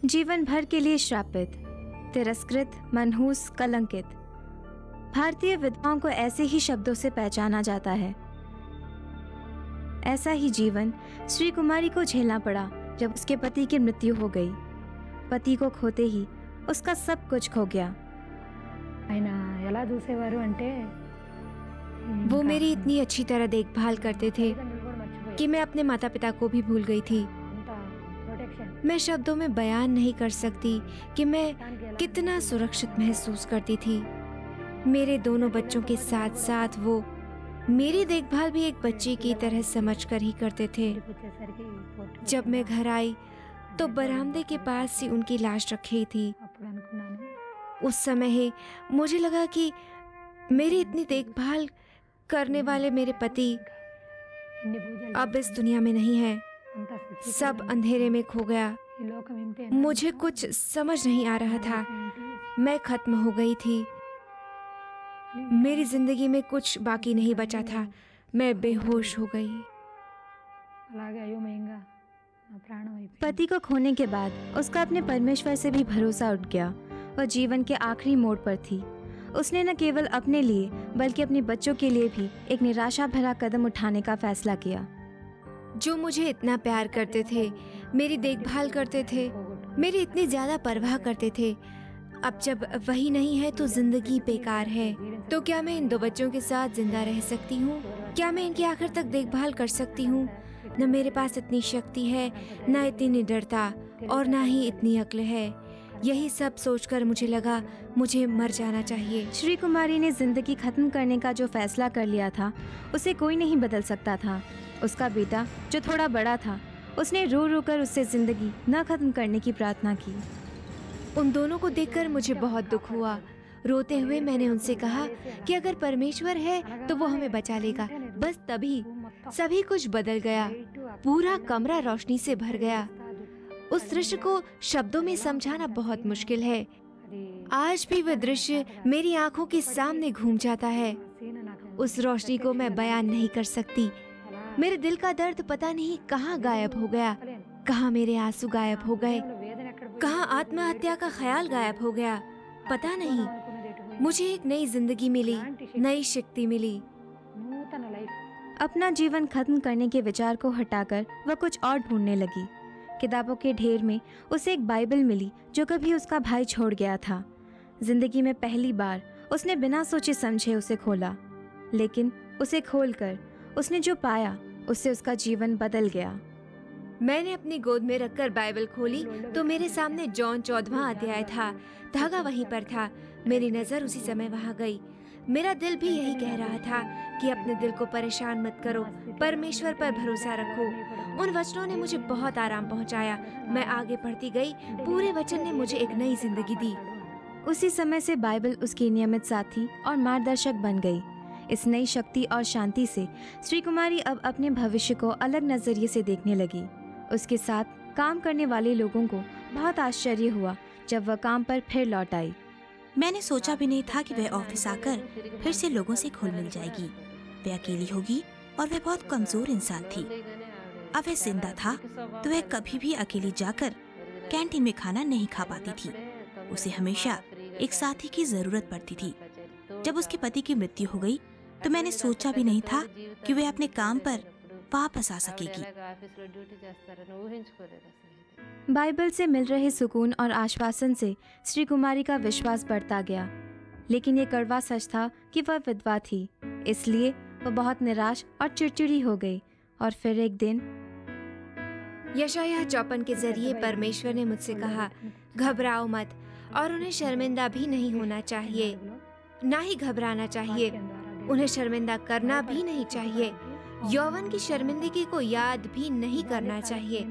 जीवन भर के लिए श्रापित, तिरस्कृत, मनहूस, कलंकित। भारतीय विधवाओं को ऐसे ही शब्दों से पहचाना जाता है। ऐसा ही जीवन श्री कुमारी को झेलना पड़ा जब उसके पति की मृत्यु हो गई। पति को खोते ही उसका सब कुछ खो गया। वो मेरी इतनी अच्छी तरह देखभाल करते थे कि मैं अपने माता पिता को भी भूल गई थी। मैं शब्दों में बयान नहीं कर सकती कि मैं कितना सुरक्षित महसूस करती थी। मेरे दोनों बच्चों के साथ साथ वो मेरी देखभाल भी एक बच्चे की तरह समझकर ही करते थे। जब मैं घर आई तो बरामदे के पास ही उनकी लाश रखी थी। उस समय ही मुझे लगा कि मेरी इतनी देखभाल करने वाले मेरे पति अब इस दुनिया में नहीं है। सब अंधेरे में खो गया। मुझे कुछ समझ नहीं आ रहा था। मैं खत्म हो गई थी। मेरी जिंदगी में कुछ बाकी नहीं बचा था। मैं बेहोश हो गई। पति को खोने के बाद उसका अपने परमेश्वर से भी भरोसा उठ गया। वह जीवन के आखिरी मोड़ पर थी। उसने न केवल अपने लिए बल्कि अपने बच्चों के लिए भी एक निराशा भरा कदम उठाने का फैसला किया। जो मुझे इतना प्यार करते थे, मेरी देखभाल करते थे, मेरी इतनी ज्यादा परवाह करते थे, अब जब वही नहीं है तो जिंदगी बेकार है। तो क्या मैं इन दो बच्चों के साथ जिंदा रह सकती हूँ? क्या मैं इनकी आखिर तक देखभाल कर सकती हूँ? न मेरे पास इतनी शक्ति है, न इतनी निडरता और न ही इतनी अक्ल है। यही सब सोचकर मुझे लगा मुझे मर जाना चाहिए। श्री कुमारी ने जिंदगी खत्म करने का जो फैसला कर लिया था उसे कोई नहीं बदल सकता था। उसका बेटा जो थोड़ा बड़ा था, उसने रो रो कर उससे जिंदगी न खत्म करने की प्रार्थना की। उन दोनों को देखकर मुझे बहुत दुख हुआ। रोते हुए मैंने उनसे कहा कि अगर परमेश्वर है तो वो हमें बचा लेगा। बस तभी सभी कुछ बदल गया। पूरा कमरा रोशनी से भर गया। उस दृश्य को शब्दों में समझाना बहुत मुश्किल है। आज भी वह दृश्य मेरी आंखों के सामने घूम जाता है। उस रोशनी को मैं बयान नहीं कर सकती। मेरे दिल का दर्द पता नहीं कहाँ गायब हो गया। कहाँ मेरे आंसू गायब हो गए, कहाँ आत्महत्या का ख्याल गायब हो गया, पता नहीं। मुझे एक नई जिंदगी मिली, नई शक्ति मिली। अपना जीवन खत्म करने के विचार को हटाकर वह कुछ और ढूंढने लगी। किताबों के ढेर में उसे एक बाइबल मिली जो कभी उसका भाई छोड़ गया था। जिंदगी में पहली बार उसने बिना सोचे समझे उसे खोला, लेकिन उसे खोलकर उसने जो पाया उससे उसका जीवन बदल गया। मैंने अपनी गोद में रखकर बाइबल खोली तो मेरे सामने जॉन 14वां अध्याय था। धागा वहीं पर था। मेरी नजर उसी समय वहां गई। मेरा दिल भी यही कह रहा था कि अपने दिल को परेशान मत करो, परमेश्वर पर भरोसा रखो। उन वचनों ने मुझे बहुत आराम पहुंचाया। मैं आगे बढ़ती गई। पूरे वचन ने मुझे एक नई जिंदगी दी। उसी समय से बाइबल उसकी नियमित साथी और मार्गदर्शक बन गई। इस नई शक्ति और शांति से श्री कुमारी अब अपने भविष्य को अलग नजरिए से देखने लगी। उसके साथ काम करने वाले लोगों को बहुत आश्चर्य हुआ जब वह काम पर फिर लौट आई। मैंने सोचा भी नहीं था कि वह ऑफिस आकर फिर से लोगों से घुल मिल जाएगी। वह अकेली होगी और वह बहुत कमजोर इंसान थी। अब वह जिंदा था तो वह कभी भी अकेली जाकर कैंटीन में खाना नहीं खा पाती थी। उसे हमेशा एक साथी की जरूरत पड़ती थी। जब उसके पति की मृत्यु हो गई तो मैंने सोचा भी नहीं था कि वह अपने काम पर वापस आ सकेगी। बाइबल से मिल रहे सुकून और आश्वासन से श्री कुमारी का विश्वास बढ़ता गया, लेकिन ये कड़वा सच था कि वह विधवा थी। इसलिए वह बहुत निराश और चिड़चिड़ी हो गई। और फिर एक दिन यशायाह 54 के जरिए परमेश्वर ने मुझसे कहा, घबराओ मत और उन्हें शर्मिंदा भी नहीं होना चाहिए, ना ही घबराना चाहिए। उन्हें शर्मिंदा करना भी नहीं चाहिए। यौवन की शर्मिंदगी को याद भी नहीं करना चाहिए।